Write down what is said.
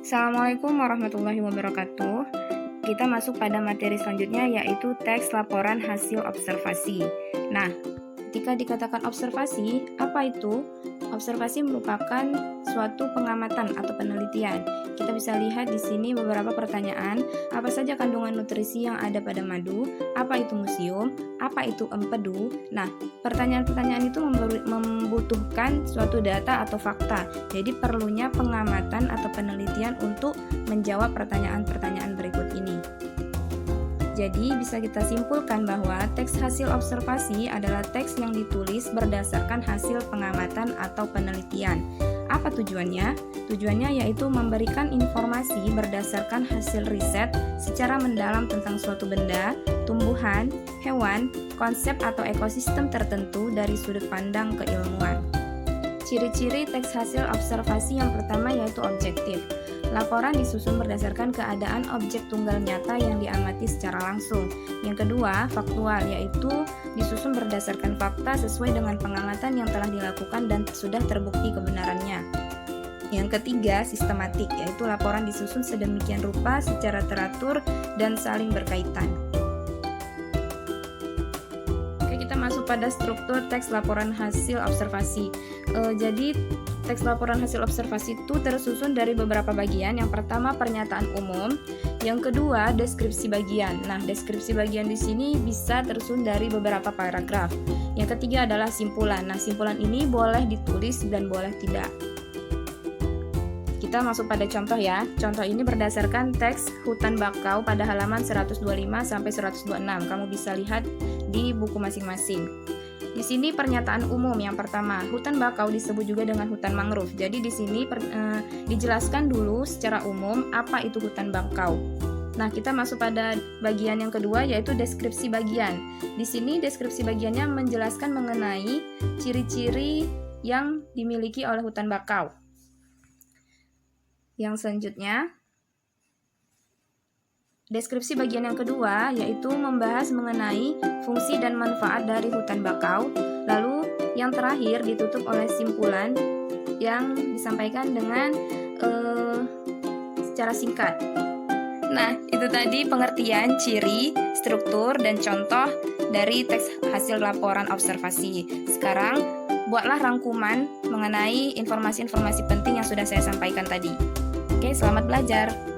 Assalamualaikum warahmatullahi wabarakatuh. Kita masuk pada materi selanjutnya, yaitu teks laporan hasil observasi. Nah, ketika dikatakan observasi, apa itu? Observasi merupakan suatu pengamatan atau penelitian. Kita bisa lihat di sini beberapa pertanyaan. Apa saja kandungan nutrisi yang ada pada madu? Apa itu museum? Apa itu empedu? Nah, pertanyaan-pertanyaan itu membutuhkan suatu data atau fakta. Jadi perlunya pengamatan atau penelitian untuk menjawab pertanyaan-pertanyaan berikut ini. Jadi bisa kita simpulkan bahwa teks hasil observasi adalah teks yang ditulis berdasarkan hasil pengamatan atau penelitian. Apa tujuannya? Tujuannya yaitu memberikan informasi berdasarkan hasil riset secara mendalam tentang suatu benda, tumbuhan, hewan, konsep atau ekosistem tertentu dari sudut pandang keilmuan. Ciri-ciri teks hasil observasi yang pertama yaitu objektif. Laporan disusun berdasarkan keadaan objek tunggal nyata yang diamati secara langsung. Yang kedua, faktual, yaitu disusun berdasarkan fakta sesuai dengan pengamatan yang telah dilakukan dan sudah terbukti kebenarannya. Yang ketiga, sistematik, yaitu laporan disusun sedemikian rupa secara teratur dan saling berkaitan. Oke, kita masuk pada struktur teks laporan hasil observasi. Jadi teks laporan hasil observasi itu tersusun dari beberapa bagian. Yang pertama, pernyataan umum. Yang kedua, deskripsi bagian. Nah, deskripsi bagian di sini bisa tersusun dari beberapa paragraf. Yang ketiga adalah simpulan. Nah, simpulan ini boleh ditulis dan boleh tidak. Kita masuk pada contoh ya. Contoh ini berdasarkan teks Hutan Bakau pada halaman 125 sampai 126. Kamu bisa lihat di buku masing-masing. Di sini pernyataan umum yang pertama, hutan bakau disebut juga dengan hutan mangrove. Jadi di sini dijelaskan dulu secara umum apa itu hutan bakau. Nah, kita masuk pada bagian yang kedua yaitu deskripsi bagian. Di sini deskripsi bagiannya menjelaskan mengenai ciri-ciri yang dimiliki oleh hutan bakau. Yang selanjutnya, deskripsi bagian yang kedua yaitu membahas mengenai fungsi dan manfaat dari hutan bakau. Lalu yang terakhir ditutup oleh simpulan yang disampaikan dengan secara singkat. Nah, itu tadi pengertian, ciri, struktur, dan contoh dari teks hasil laporan observasi. Sekarang, buatlah rangkuman mengenai informasi-informasi penting yang sudah saya sampaikan tadi. Oke, selamat belajar.